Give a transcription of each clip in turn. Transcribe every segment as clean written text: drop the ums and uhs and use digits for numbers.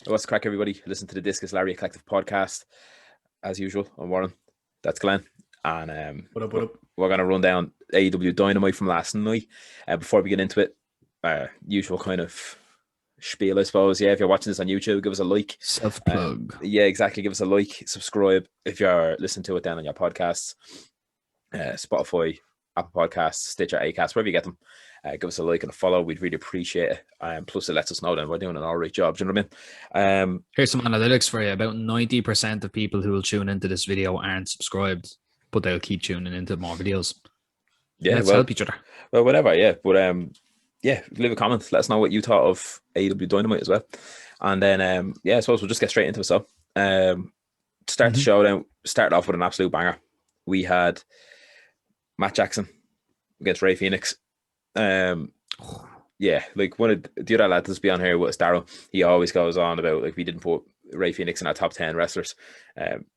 What's the crack, everybody? Listen to the Discus Lariat Collective podcast. As usual, I'm Warren. That's Glenn. And What up, what we're, up? we're going to run down AEW Dynamite from last night. Before we get into it, usual kind of spiel, I suppose. Yeah, if you're watching this on YouTube, give us a like. Self-plug. Yeah, exactly. Give us a like, subscribe if you're listening to it down on your podcasts, Spotify, Apple Podcasts, Stitcher, Acast, wherever you get them. Give us a like and a follow. We'd really appreciate it. Plus, it lets us know that we're doing an all right job. Do you know what I mean? Here's some analytics for you. About 90% of people who will tune into this video aren't subscribed, but they'll keep tuning into more videos. Yeah, Let's well, help each other. well, whatever. Yeah, but yeah, leave a comment. Let us know what you thought of AEW Dynamite as well. And then yeah, I suppose we'll just get straight into it. So, start the show then. Started off with an absolute banger. We had Matt Jackson against Ray Phoenix. Yeah, like one of the other lads that's be on here with Darrow, he always goes on about like we didn't put Ray Phoenix in our top 10 wrestlers.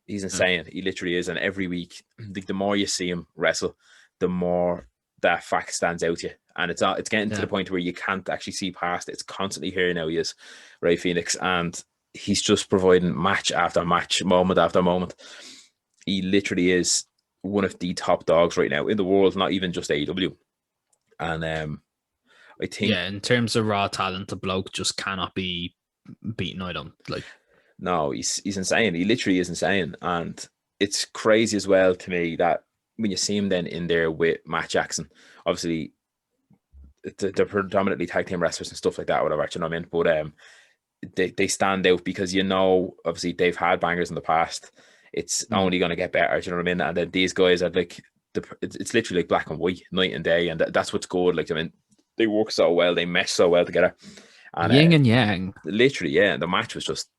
He's insane. He literally is, and every week, the more you see him wrestle, the more that fact stands out to you. And it's getting to the point where you can't actually see past it. It's constantly here now. He is Ray Phoenix, and he's just providing match after match, moment after moment. He literally is one of the top dogs right now in the world, not even just AEW. And I think, Yeah, in terms of raw talent, the bloke just cannot be beaten. I don't like. no, he's insane. He literally is insane, and it's crazy as well to me that when you see him then in there with Matt Jackson, obviously they're predominantly tag team wrestlers and stuff like that, whatever. You know what I mean? But they stand out because obviously they've had bangers in the past. It's only going to get better. You know what I mean? And then these guys are like it's literally like black and white, night and day, and that's what's good. Like I mean, they work so well, they mesh so well together. And Yin and yang. literally, yeah, the match was just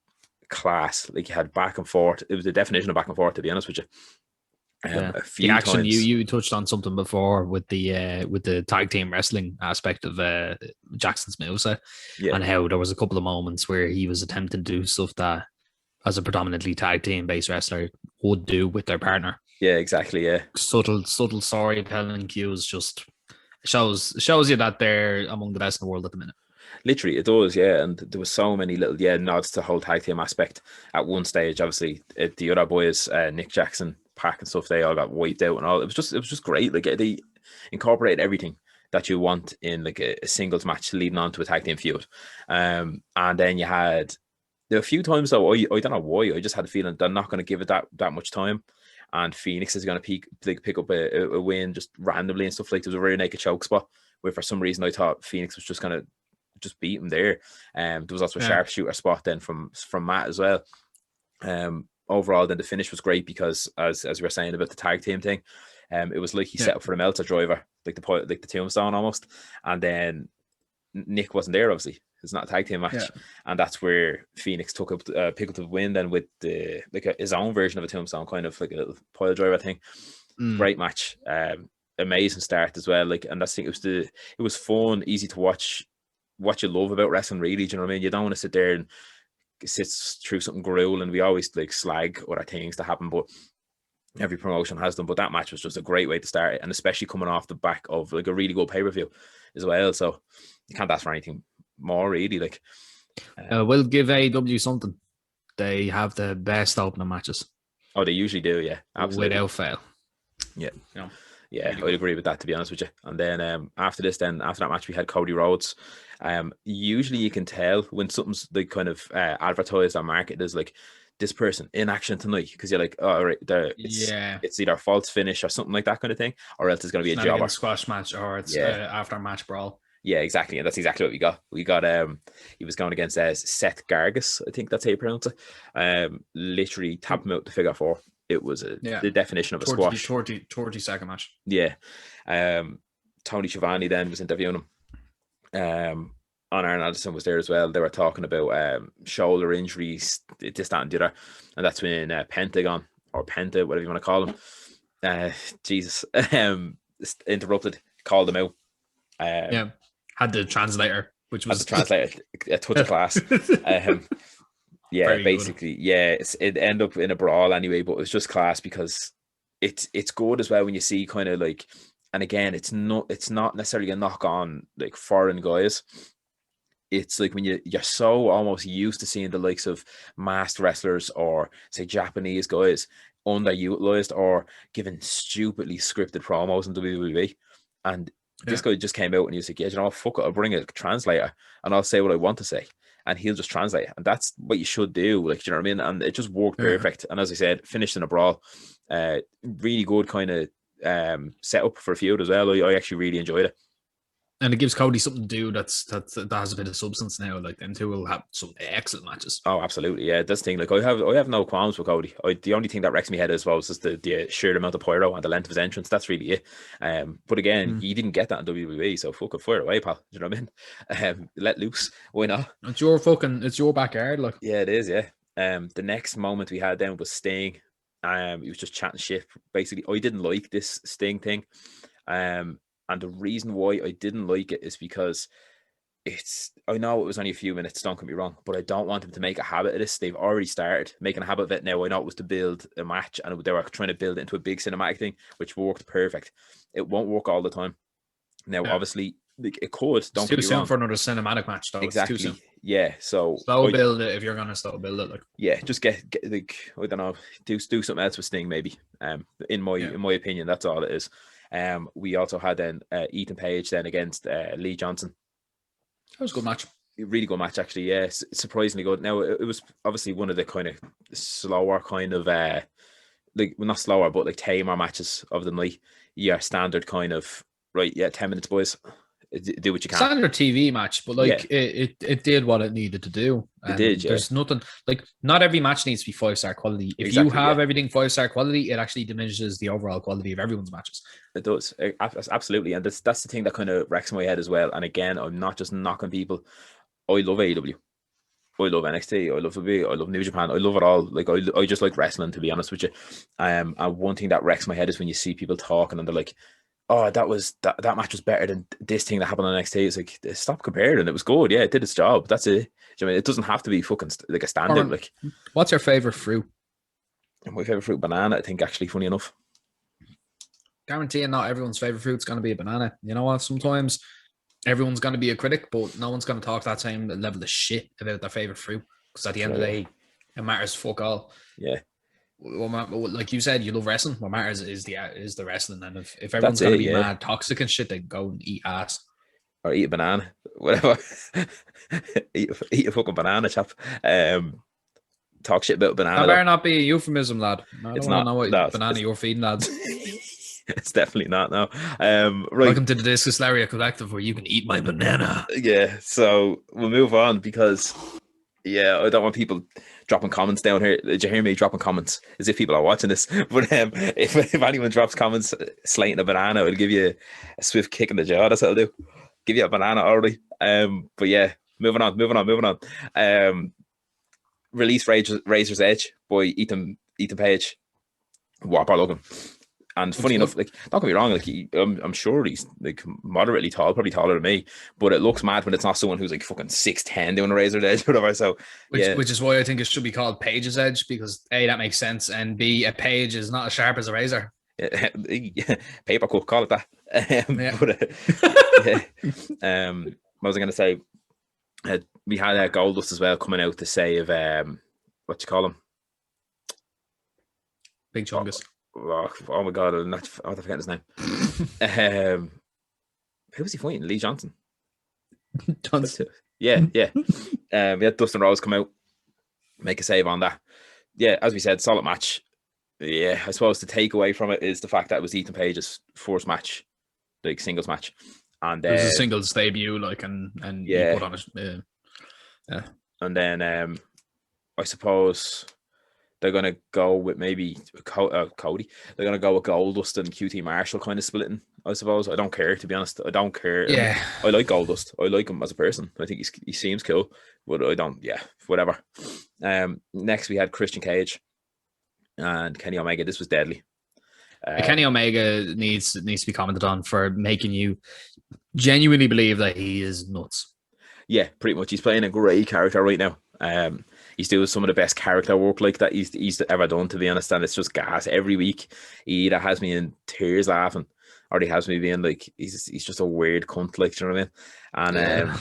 class. Like you had back and forth. It was the definition of back and forth, to be honest with you. A few the action times. you touched on something before with the tag team wrestling aspect of Jackson's moveset, and how there was a couple of moments where he was attempting to do stuff that as a predominantly tag team based wrestler would do with their partner. Yeah, exactly. Yeah, subtle storytelling cues just shows you that they're among the best in the world at the minute. literally it does. Yeah, and there was so many little nods to the whole tag team aspect at one stage. Obviously, the other boys, Nick Jackson, Pac, and stuff, they all got wiped out and all. It was just great. Like they incorporated everything that you want in like a singles match leading on to a tag team feud. And then you had there were a few times though. I don't know why. I just had a feeling they're not going to give it that much time. And Phoenix is going to pick up a win just randomly and stuff like. There was a rear naked choke spot where for some reason I thought Phoenix was just going to just beat him there. There was also a sharpshooter spot then from Matt as well. Overall, then the finish was great because as we were saying about the tag team thing, it was like he set up for the Meltzer driver, like the tombstone almost, and then Nick wasn't there. Obviously, it's not a tag team match, and that's where Phoenix picked up the win. Then with his own version of a tombstone, kind of like a little pile driver thing. Great match, amazing start as well. Like, and that's the thing. It was fun, easy to watch. What you love about wrestling, really. Do you know what I mean? You don't want to sit there and sit through something grueling. We always like slag other things to happen, but every promotion has them. But that match was just a great way to start it, and especially coming off the back of like a really good pay-per-view as well. So you can't ask for anything more, really. Like, we'll give AEW something. They have the best opening matches. Oh, they usually do, yeah, absolutely, without fail. Yeah, yeah, I'd agree with that, to be honest with you. And then after that match, we had Cody Rhodes. Usually you can tell when something's like kind of advertised or marketed as like this person in action tonight, because you're like, oh, right, it's either false finish or something like that kind of thing, or else it's going to be a jobber, a squash match, or it's after match brawl. Yeah, exactly, and that's exactly what we got. He was going against Seth Gargis, I think that's how you pronounce it. Literally tapped him out to figure four. It was the definition of a squash. 30-second match. Yeah. Tony Schiavone then was interviewing him. Aaron Addison was there as well. They were talking about shoulder injuries, this, that, and the other. And that's when Pentagon, or Penta, whatever you want to call him, Jesus, interrupted, called him out. Had the translator, which was a touch of class. Yeah, very basically, good. Yeah, it ended up in a brawl anyway, but it was just class because it's good as well when you see kind of like, and again, it's not necessarily a knock on like foreign guys. it's like when you're so almost used to seeing the likes of masked wrestlers or say Japanese guys underutilized or given stupidly scripted promos in WWE. And this guy just came out and he was like, yeah, you know what, fuck it, I'll bring a translator and I'll say what I want to say. And he'll just translate. And that's what you should do. Like, do you know what I mean? And it just worked perfect. And as I said, finished in a brawl. Really good kind of setup for a feud as well. I actually really enjoyed it. And it gives Cody something to do that has a bit of substance now. Like, them two will have some excellent matches. Oh, absolutely, yeah. That's the thing. Like, I have no qualms with Cody. The only thing that wrecks me head as well is just the sheer amount of pyro and the length of his entrance. That's really it. But again, you didn't get that in WWE, so fuck it, fire away, pal. Do you know what I mean? Let loose. Why not? It's your backyard, like. Yeah, it is. Yeah. The next moment we had then was Sting. He was just chatting shit. Basically, I didn't like this Sting thing. And the reason why I didn't like it is because I know it was only a few minutes, don't get me wrong, but I don't want them to make a habit of this. They've already started making a habit of it now. I know it was to build a match and they were trying to build it into a big cinematic thing, which worked perfect. It won't work all the time. Now, obviously, like, it could. Don't get me wrong. It's too soon for another cinematic match, though. Exactly. It's too soon. Yeah. So slow build it if you're gonna slow build it. Like, yeah, just get like, I don't know, do something else with Sting maybe. In my opinion, that's all it is. We also had then Ethan Page then against Lee Johnson. That was a good match. A really good match, actually. Yeah, surprisingly good. Now, it was obviously one of the kind of slower kind of like, well, not slower, but like tamer matches of the night. Yeah, standard kind of, right, yeah, 10 minutes, boys. Do what you can. Standard TV match, but like it did what it needed to do. It did. Yeah. There's nothing like, not every match needs to be 5-star quality. If you have everything 5-star quality, it actually diminishes the overall quality of everyone's matches. It does, absolutely, and that's the thing that kind of wrecks my head as well. And again, I'm not just knocking people. I love AEW. I love NXT. I love WWE. I love New Japan. I love it all. Like, I just like wrestling, to be honest with you. And one thing that wrecks my head is when you see people talking and they're like, oh, that match was better than this thing that happened on NXT. It's like, stop comparing. It was good. Yeah, it did its job. That's it. I mean, it doesn't have to be fucking like a standout. Like, what's your favorite fruit? My favorite fruit, banana. I think, actually, funny enough. Guaranteeing not everyone's favorite fruit's going to be a banana. You know what? Sometimes everyone's going to be a critic, but no one's going to talk that same level of shit about their favorite fruit, because at the end of the day, it matters fuck all. Yeah. Like you said, you love wrestling. What matters is the wrestling. And if everyone's going to be mad toxic and shit, they go and eat ass or eat a banana, whatever. eat a fucking banana, chap. Talk shit about banana. That better not be a euphemism, lad. I don't want to know what banana you're feeding, lads. It's definitely not now. Right. Welcome to the Discus Lariat Collective, where you can eat my banana. Yeah, so we'll move on, because I don't want people dropping comments down here. Did you hear me dropping comments? As if people are watching this. But if anyone drops comments slating a banana, it'll give you a swift kick in the jaw. That's what I'll do. Give you a banana already. But yeah, moving on. Release Razor's Edge by Ethan Page. Whopper looking. And funny enough, like, don't get me wrong, like, I'm sure he's like moderately tall, probably taller than me, but it looks mad when it's not someone who's like fucking 6'10" doing a Razor's Edge or whatever. So which is why I think it should be called Page's Edge, because A, that makes sense, and B, a page is not as sharp as a razor. Paper cut, call it that. What was I going to say? We had Goldust as well coming out to say of what you call him, Big Chungus. Oh my god, I'm forgetting his name. Who was he fighting? Lee Johnson. Yeah. We had Dustin Rhodes come out, make a save on that. Yeah, as we said, solid match. Yeah, I suppose the takeaway from it is the fact that it was Ethan Page's first match, like singles match, and it was a singles debut, like, and he put on it. Yeah, and then I suppose they're going to go with maybe Cody. They're going to go with Goldust and QT Marshall kind of splitting, I suppose. I don't care, to be honest. I don't care. Yeah. I like Goldust. I like him as a person. I think he seems cool, but I don't, whatever. Next, we had Christian Cage and Kenny Omega. This was deadly. Kenny Omega needs to be commented on for making you genuinely believe that he is nuts. Yeah, pretty much. He's playing a great character right now. He's doing some of the best character work like that he's ever done, to be honest, and it's just gas every week. He either has me in tears laughing, or he has me being like, he's just a weird cunt, like, do you know what I mean? And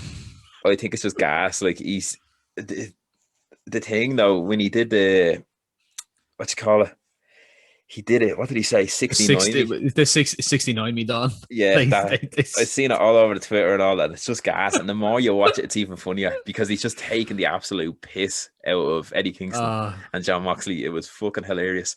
I think it's just gas. Like he's the thing though when he did the what you call it. He did it. What did he say? 69 me. The 69 me done. Yeah, Like, that I've seen it all over the Twitter and all that. It's just gas. And the more you watch it, it's even funnier because he's just taking the absolute piss out of Eddie Kingston and John Moxley. It was fucking hilarious.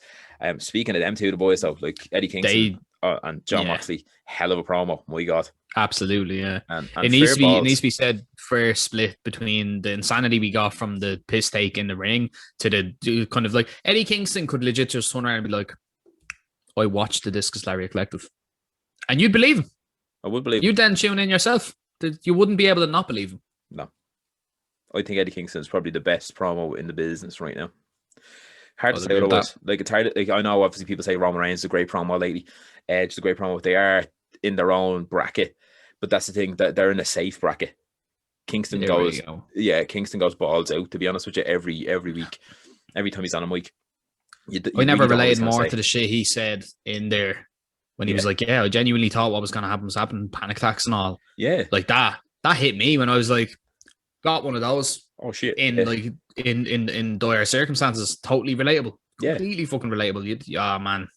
Speaking of them two, the boys though, like Eddie Kingston and John Moxley, hell of a promo. My God. Absolutely, yeah. And it needs to be said, fair split between the insanity we got from the piss take in the ring to the kind of like Eddie Kingston could legit just turn around and be like, I watched the Discus Lariat Collective. And you'd believe him. I would believe him. You'd then tune in yourself. You wouldn't be able to not believe him. No. I think Eddie Kingston is probably the best promo in the business right now. Hard to say otherwise. Like, it's hard. Like, I know obviously people say Roman Reigns is a great promo lately. Edge is a great promo. They are in their own bracket. But that's the thing, that they're in a safe bracket. Kingston goes balls out, to be honest with you, every week. Every time he's on a mic. I never related more to the shit he said in there when he was like, I genuinely thought what was going to happen was happening, panic attacks and all. Yeah. Like that hit me when I was like, got one of those. Oh shit. In dire circumstances, totally relatable. Completely fucking relatable. Man.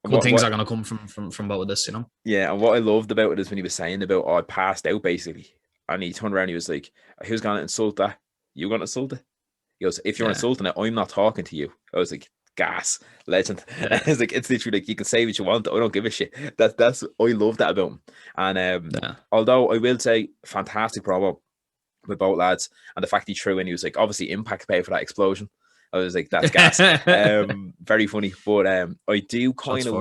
Good things are going to come from both of this, you know? Yeah, and what I loved about it is when he was saying about, I passed out, basically. And he turned around, he was like, who's going to insult that? You going to insult it? He goes, if you're insulting it, I'm not talking to you. I was like, gas, legend. Yeah. It's like, it's literally like, you can say what you want, I don't give a shit. That's I love that about him. And although I will say, fantastic promo with both lads, and the fact he threw in, he was like, obviously Impact paid for that explosion. I was like, that's gas. Very funny. But I do kind of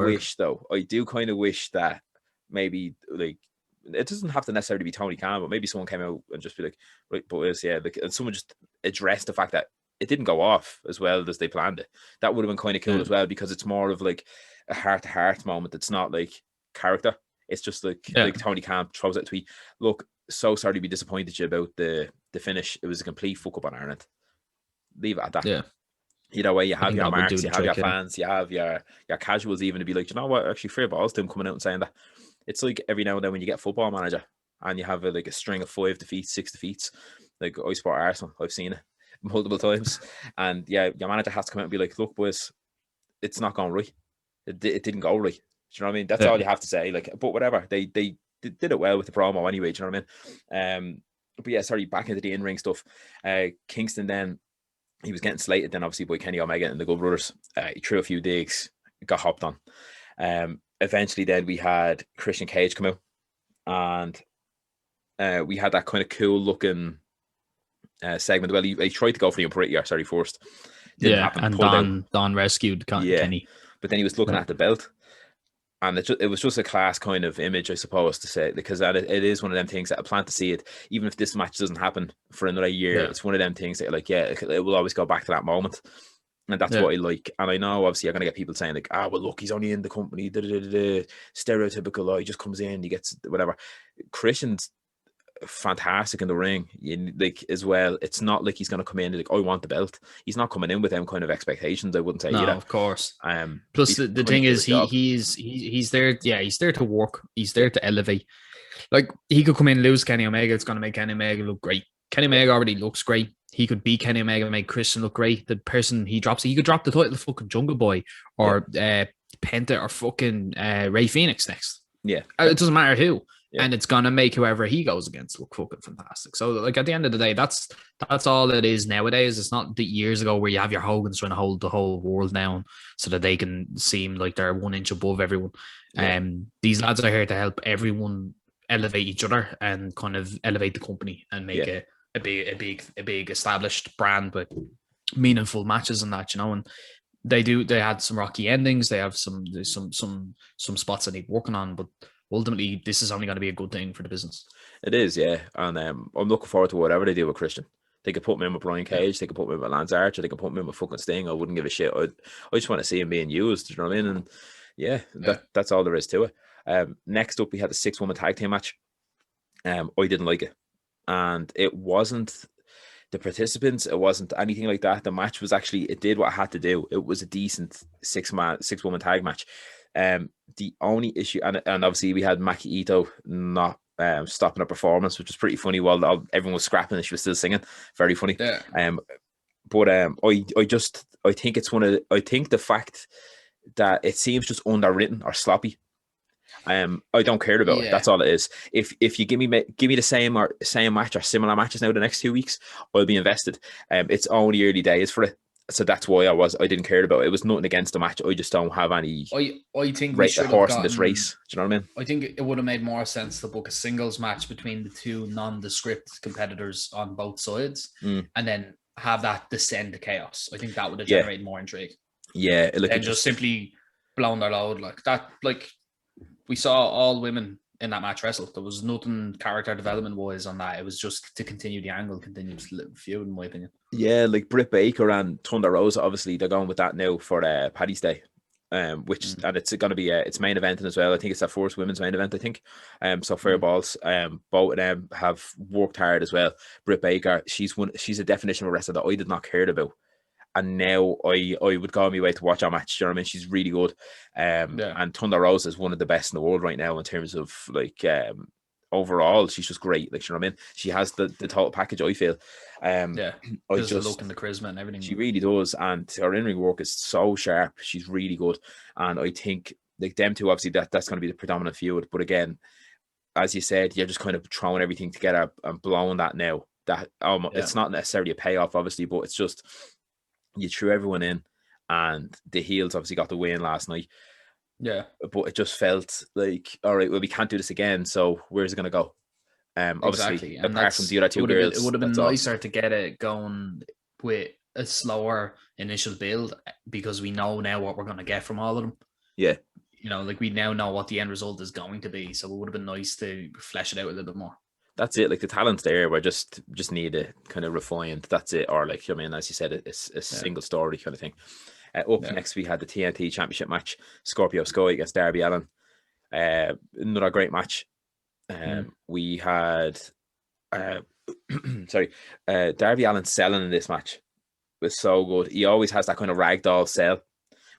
wish that maybe, like, it doesn't have to necessarily be Tony Khan, but maybe someone came out and just be like, right, boys, and someone just addressed the fact that it didn't go off as well as they planned it. That would have been kind of cool as well, because it's more of like a heart-to-heart moment. It's not like character. It's just like Tony Khan throws out a tweet. Look, so sorry to be disappointed you about the finish. It was a complete fuck up on our end. Leave it at that. Yeah. Either way, you have your marks, you have your fans, you have your casuals even to be like, you know what, actually fair balls to him coming out and saying that. It's like every now and then when you get Football Manager and you have a string of 5 defeats, 6 defeats, like I support Arsenal, I've seen it multiple times, and your manager has to come out and be like, look boys, it's not going right, it didn't go right. Do you know what I mean? That's all you have to say. Like, but whatever, they did it well with the promo anyway. Do you know what I mean? But sorry, back into the in-ring stuff. Kingston then, he was getting slated then obviously by Kenny Omega and the Good Brothers. He threw a few digs, got hopped on. Eventually then we had Christian Cage come out, and we had that kind of cool looking segment. Well, he tried to go for the Imperator, first. Didn't happen, and Don rescued Kenny. But then he was looking at the belt. And it was just a class kind of image, I suppose, to say, because it is one of them things that I plan to see it, even if this match doesn't happen for another year. Yeah. It's one of them things that, like, it will always go back to that moment. And that's what I like. And I know, obviously, you're going to get people saying, like, well, look, he's only in the company, stereotypical, he just comes in, he gets whatever. Christian's fantastic in the ring, like, as well. It's not like he's going to come in like, I want the belt. He's not coming in with them kind of expectations, I wouldn't say. No, of course. Plus the thing is, he's there. Yeah, he's there to work. He's there to elevate. Like, he could come in and lose Kenny Omega. It's going to make Kenny Omega look great. Kenny Omega already looks great. He could beat Kenny Omega and make Christian look great. The person he drops, he could drop the title of fucking Jungle Boy or Penta or fucking Ray Phoenix next. Yeah, it doesn't matter who. Yeah. And it's gonna make whoever he goes against look fucking fantastic. So, like, at the end of the day, that's all it is nowadays. It's not the years ago where you have your Hogans trying to hold the whole world down so that they can seem like they're 1 inch above everyone. Yeah. These lads are here to help everyone elevate each other and kind of elevate the company and make a big established brand with meaningful matches and that, you know. And they had some rocky endings. They have some spots that need working on, but ultimately, this is only going to be a good thing for the business. It is, yeah. And I'm looking forward to whatever they do with Christian. They could put him in with Brian Cage. They could put him in with Lance Archer. They could put him in with fucking Sting. I wouldn't give a shit. I just want to see him being used. You know what I mean? And that's all there is to it. Next up, we had the 6-woman tag team match. I didn't like it. And it wasn't the participants. It wasn't anything like that. The match was actually, it did what it had to do. It was a decent 6-woman tag match. The only issue, and obviously we had Maki Ito not stopping a performance, which was pretty funny while everyone was scrapping and she was still singing. Very funny. Yeah. But I think it's I think the fact that it seems just underwritten or sloppy. I don't care about it. That's all it is. If you give me the same match or similar matches now the next 2 weeks, I'll be invested. It's only early days for it, so that's why I didn't care about it. It was nothing against the match. I just don't have any. I think we should horse in this race. Do you know what I mean? I think it would have made more sense to book a singles match between the two nondescript competitors on both sides, and then have that descend to chaos. I think that would have generated more intrigue. Yeah, and just simply blown their load like that. Like, we saw all women in that match wrestle. There was nothing character development wise on that. It was just to continue the angle, continue the feud, in my opinion. Yeah, like Britt Baker and Thunder Rosa, obviously they're going with that now for Paddy's Day, and it's going to be it's main eventing as well. I think it's that first women's main event. I think, so fair balls. Both of them have worked hard as well. Britt Baker, she's a definition of a wrestler that I did not care about. And now I would go on my way to watch our match. You know what I mean? She's really good. And Thunder Rosa is one of the best in the world right now in terms of like overall. She's just great. Like, you know what I mean? She has the total package, I feel. The look and the charisma and everything. She really does. And her in-ring work is so sharp. She's really good. And I think like them two, obviously that's going to be the predominant feud. But again, as you said, you're just kind of throwing everything together and blowing that now. That it's not necessarily a payoff, obviously, but it's just you threw everyone in, and the heels obviously got the win last night. Yeah, but it just felt like, all right, well, we can't do this again. So where's it going to go? Obviously, and apart from the other two girls, it would have been nicer to get it going with a slower initial build, because we know now what we're going to get from all of them. Yeah, you know, like we now know what the end result is going to be. So it would have been nice to flesh it out a little bit more. That's it. Like the talent's there, we just need it kind of refined. That's it. Or like, I mean, as you said, it's a single story kind of thing. Next, we had the TNT Championship match: Scorpio Sky against Darby Allin. Another great match. We had, Darby Allin selling in this match was so good. He always has that kind of ragdoll sell.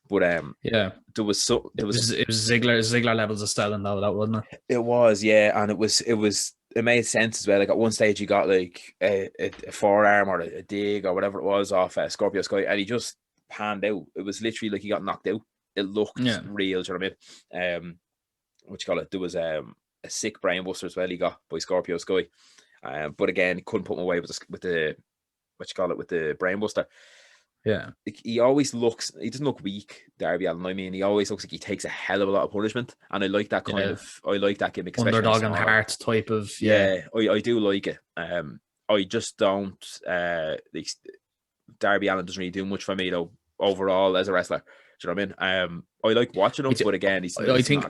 But there was Ziggler levels of selling though, that wasn't it? It was, yeah, and it made sense as well. Like at one stage, he got like a forearm or a dig or whatever it was off Scorpio Sky, and he just panned out. It was literally like he got knocked out. It looked real. Do you know what I mean? What you call it? There was a sick brainbuster as well. He got by Scorpio Sky, but again, he couldn't put him away with the with the brainbuster. Yeah, he always looks. He doesn't look weak, Darby Allin. I mean, he always looks like he takes a hell of a lot of punishment, and I like that kind of. I like that gimmick, underdog and heart type of. I do like it. I just don't. Darby Allin doesn't really do much for me though. Overall, as a wrestler, do you know what I mean? I like watching him, but again, I think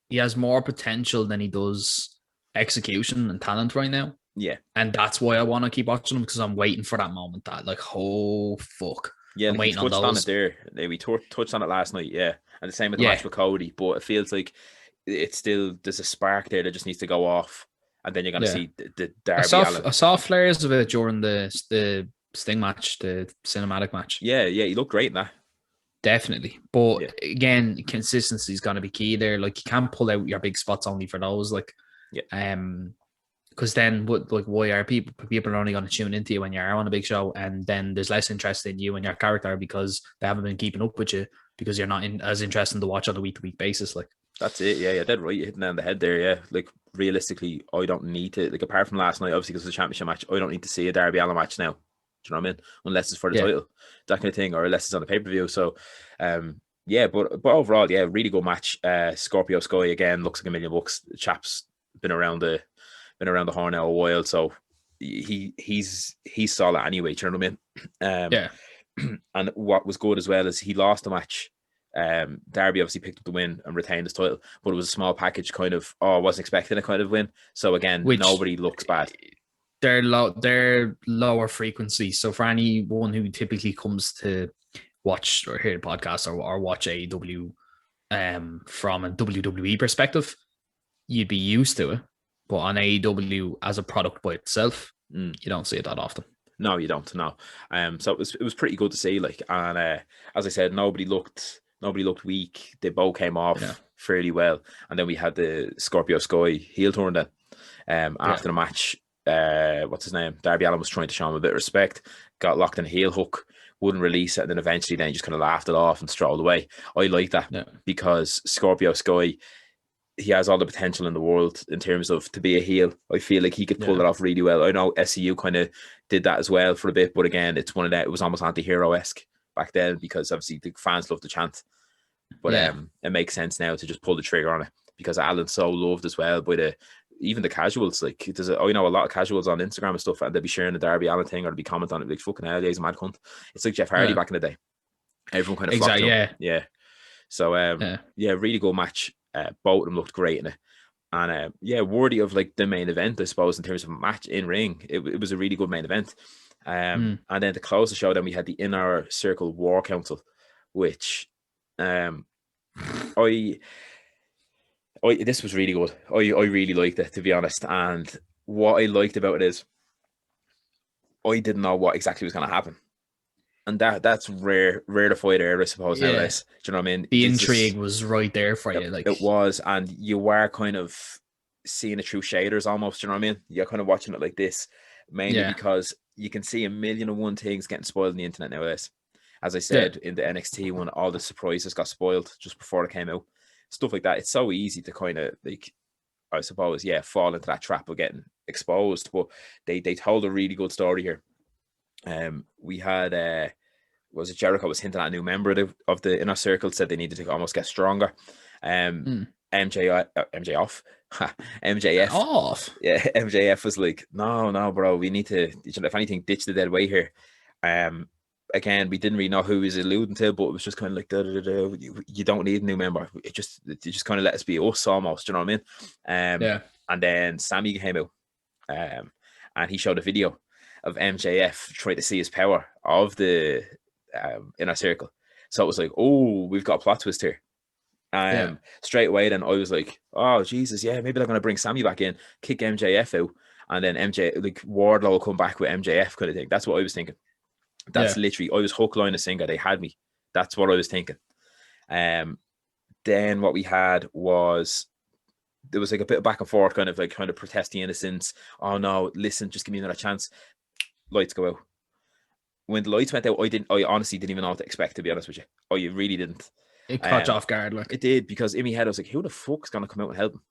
he has more potential than he does execution and talent right now. Yeah, and that's why I want to keep watching him, because I'm waiting for that moment. That like, oh fuck, yeah, I'm waiting on those. On it there, we touched on it last night. Yeah, and the same with the match with Cody. But it feels like it's still there's a spark there that just needs to go off, and then you're gonna see the Darby Allin. I saw flares of it during the Sting match, the cinematic match. Yeah, he looked great in that. Definitely, but again, consistency is going to be key there. Like, you can't pull out your big spots only for those. Like, because then why are people are only going to tune into you when you're on a big show, and then there's less interest in you and your character because they haven't been keeping up with you, because you're not as interesting to watch on a week-to-week basis. Like, that's it. Yeah, dead right. You're hitting it on the head there. Yeah, like realistically, I don't need to, like, apart from last night, obviously because of the championship match, I don't need to see a Darby Allin match now. Do you know what I mean? Unless it's for the title, that kind of thing, or unless it's on the pay-per-view. So, but overall, really good match. Scorpio Sky again looks like $1,000,000. The chap's been around the horn now a while, so he's solid anyway. Do you know what I mean? And what was good as well is he lost the match. Darby obviously picked up the win and retained his title, but it was a small package, kind of. Wasn't expecting a kind of win. So again, nobody looks bad. They're lower frequency. So for anyone who typically comes to watch or hear the podcast or watch AEW from a WWE perspective, you'd be used to it. But on AEW as a product by itself, you don't see it that often. No, you don't. No. So it was pretty good to see. Like, and as I said, nobody looked Nobody looked weak. They both came off fairly well. And then we had the Scorpio Sky heel turn then. After the match, what's his name? Darby Allin was trying to show him a bit of respect, got locked in a heel hook, wouldn't release it, and then eventually he just kind of laughed it off and strolled away. I like that because Scorpio Sky, he has all the potential in the world in terms of to be a heel. I feel like he could pull it off really well. I know SCU kind of did that as well for a bit, but again, it's one of that. It was almost anti-hero-esque back then because obviously the fans love the chant. But it makes sense now to just pull the trigger on it because Alan's so loved as well by even the casuals. Like I know a lot of casuals on Instagram and stuff, and they'll be sharing the Darby Allin thing or they'll be commenting on it like fucking hell, yeah, he's a mad cunt. It's like Jeff Hardy back in the day. Everyone kind of flocked to him. Yeah. So really good match. Both of them looked great in it. And worthy of like the main event, I suppose, in terms of match in ring. It was a really good main event. And then to close the show, then we had the Inner Circle War Council, which this was really good. I really liked it, to be honest. And what I liked about it is I didn't know what exactly was going to happen. And that's rare to fight there, I suppose, nowadays. Do you know what I mean? The intrigue was right there for you. Like it was, and you were kind of seeing it through shaders almost, do you know what I mean? You're kind of watching it like this, mainly because you can see 1,000,001 things getting spoiled on the internet nowadays. As I said, in the NXT one, all the surprises got spoiled just before it came out. Stuff like that. It's so easy to kind of, like, I suppose, fall into that trap of getting exposed. But they told a really good story here. We had was it Jericho was hinting at a new member of the Inner Circle, said they needed to almost get stronger. MJF off. Yeah, MJF was like, no, bro, we need to, if anything, ditch the dead weight here. Again, we didn't really know who he was alluding to, but it was just kind of like, you don't need a new member. You just kind of let us be us almost, you know what I mean? And then Sammy came out, and he showed a video of MJF trying to see his power of the Inner Circle. So it was like, oh, we've got a plot twist here. Straight away, then I was like, oh Jesus, maybe they're going to bring Sammy back in, kick MJF out, and then Wardlow will come back with MJF kind of thing. That's what I was thinking. That's literally, I was hook, line, and sinker. They had me. That's what I was thinking. Then what we had was, there was like a bit of back and forth, kind of protest the innocence. Oh no, listen, just give me another chance. Lights go out. When the lights went out, I honestly didn't even know what to expect, to be honest with you. Oh, you really didn't. It caught you off guard, like. It did, because in my head I was like, who the fuck's gonna come out and help him?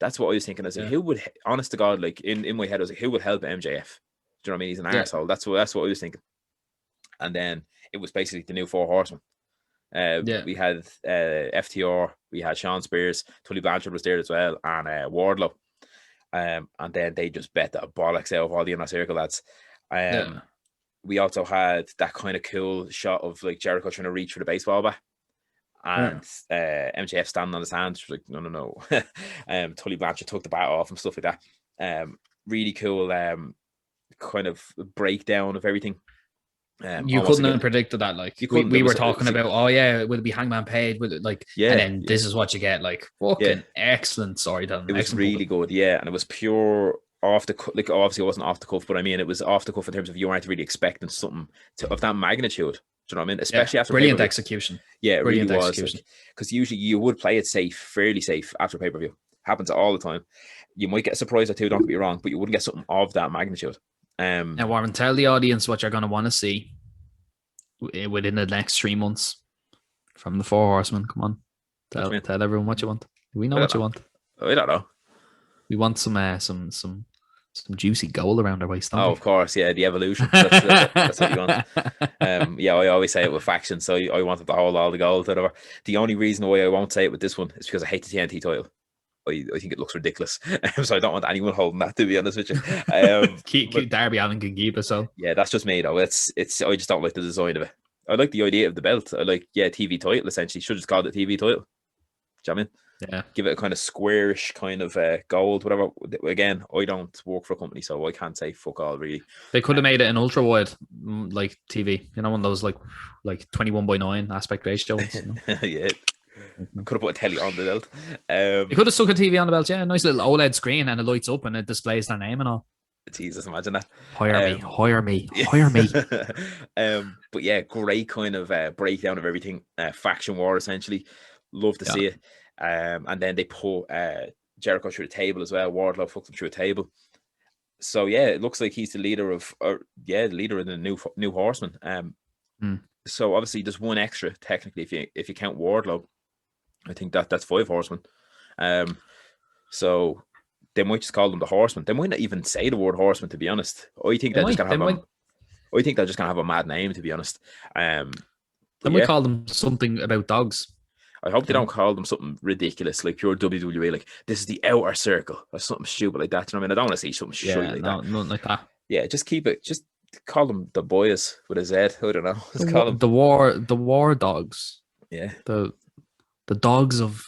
That's what I was thinking. I was like, who would, honest to God, like in my head, I was like, who would help MJF? Do you know what I mean? He's an arsehole. That's what I was thinking. And then it was basically the new Four Horsemen. We had FTR, we had Sean Spears, Tully Blanchard was there as well, and Wardlow. And then they just bet the bollocks out of all the Inner Circle lads. We also had that kind of cool shot of like Jericho trying to reach for the baseball bat, and MJF standing on his hand. She was like, no. Tully Blanchard took the bat off and stuff like that. Really cool kind of breakdown of everything. You couldn't have predicted that. Like we were talking about, will it be Hangman Page? Will it, like, and then this is what you get. Like, fucking excellent storytelling. It was really good, and it was pure off the cuff. Like, obviously it wasn't off the cuff, but I mean, it was off the cuff in terms of you weren't really expecting something of that magnitude. Do you know what I mean? Especially after brilliant execution. Yeah, it really was. Because usually you would play it safe, fairly safe after pay-per-view. Happens all the time. You might get a surprise or two, don't get me wrong, but you wouldn't get something of that magnitude. Now, Warren, tell the audience what you're going to want to see within the next 3 months from the Four Horsemen. Come on, tell everyone what you want. We know what you want. I don't know. We want some juicy gold around our waist. Of course, the evolution. That's what you want. I always say it with factions, so I wanted to hold all the gold. Whatever. The only reason why I won't say it with this one is because I hate the TNT title. I think it looks ridiculous, so I don't want anyone holding that, to be honest with you. Keep Darby Allin can keep it. So that's just me though. It's I just don't like the design of it. I like the idea of the belt. I like TV title essentially. Should just call it TV title. Do you know what I mean? Yeah. Give it a kind of squarish kind of gold, whatever. Again, I don't work for a company, so I can't say fuck all really. They could have made it an ultra wide like TV. You know, one of those like 21:9 aspect ratio ones. You know? Yeah. Could have put a telly on the belt. You could have stuck a TV on the belt, nice little OLED screen, and it lights up and it displays their name and all. Jesus, imagine that. Hire me. But yeah, great kind of breakdown of everything. Faction war, essentially. Love to see it. And then they put Jericho through the table as well. Wardlow fucked him through a table. So yeah, it looks like he's the leader of, the leader of the new Horsemen. So obviously there's one extra technically if you count Wardlow. I think that's 5 Horsemen. So they might just call them the Horsemen. They might not even say the word Horseman, to be honest. I think they're just gonna have I think they're just gonna have a mad name, to be honest. They might call them something about dogs. I hope they don't call them something ridiculous like pure WWE, like this is the outer circle or something stupid like that. You know what I mean? I don't want to see something shit like that. Nothing like that. Yeah, just keep it. Just call them the boys with a Z. I don't know. Just call them the war dogs. Yeah. The dogs of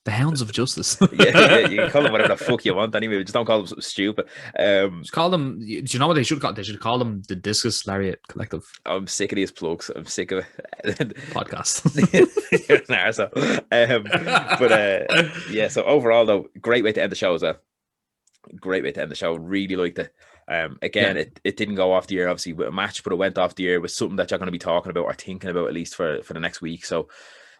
the hounds of justice. yeah, you can call them whatever the fuck you want anyway. Just don't call them something stupid. Just call them. Do you know what they should call? They should call them the Discus Lariat Collective. I'm sick of these plugs. I'm sick of it. Podcast. You're an arsehole. But yeah. So overall, though, great way to end the show as well. Great way to end the show. Really liked it. Again, it didn't go off the air obviously with a match, but it went off the air with something that you're going to be talking about or thinking about at least for the next week. So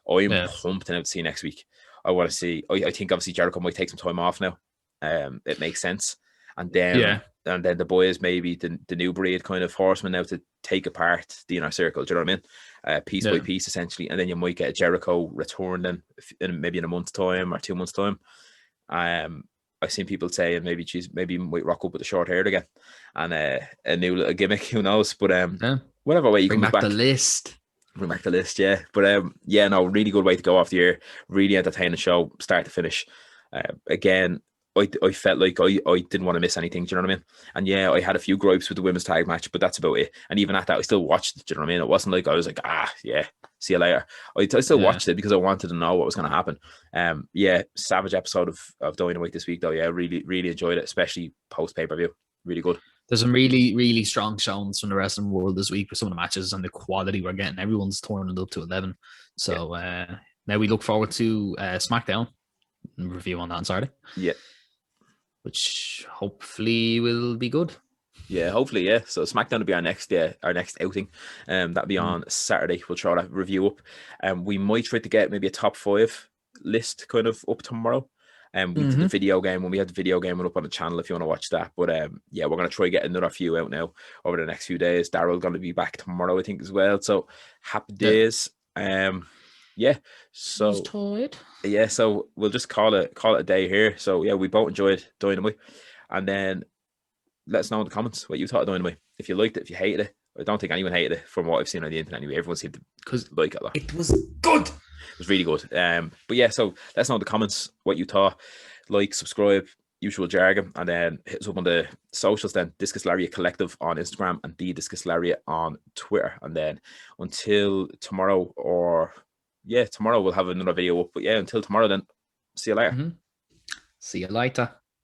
I'm pumped out to see next week. I want to see. I think obviously Jericho might take some time off now. It makes sense, and then the boys maybe the new breed kind of Horsemen now to take apart the inner circle. Do you know what I mean? Piece by piece, essentially, and then you might get a Jericho return then maybe in a month's time or 2 months' time. I've seen people saying maybe might rock up with the short hair again and a new little gimmick. Who knows? But whatever way you bring come back the list. Bring back the list, yeah. But really good way to go off the air. Really entertaining show, start to finish. Again, I felt like I didn't want to miss anything. Do you know what I mean? And yeah, I had a few gripes with the women's tag match, but that's about it. And even at that, I still watched it. Do you know what I mean? It wasn't like I was like, see you later. I still watched it because I wanted to know what was going to happen. Savage episode of Dynamite this week though. Yeah, really, really enjoyed it, especially post pay-per-view. Really good. There's some really, really strong showings from the wrestling world this week with some of the matches and the quality we're getting. Everyone's turning it up to 11. So now we look forward to SmackDown and review on that on Saturday. Yeah. Which hopefully will be good. Yeah, hopefully, yeah. So SmackDown will be our next outing. That'll be on Saturday. We'll try that review up. We might try to get maybe a top 5 list kind of up tomorrow. We did the video game when we had the video game up on the channel if you want to watch that. But we're going to try get another few out now over the next few days. Daryl's going to be back tomorrow, I think, as well. So happy days. So so we'll just call it a day here. So yeah, we both enjoyed Dynamite, and then let us know in the comments what you thought of Dynamite. If you liked it, if you hated it. I don't think anyone hated it from what I've seen on the internet anyway. Everyone seemed to like it a lot. It was good. It was really good. But yeah, so let us know in the comments what you thought. Like, subscribe, usual jargon, and then hit us up on the socials then. Discus Lariat Collective on Instagram and the Discus Lariat on Twitter. And then until tomorrow tomorrow we'll have another video up. But yeah, until tomorrow then, see you later. See you later.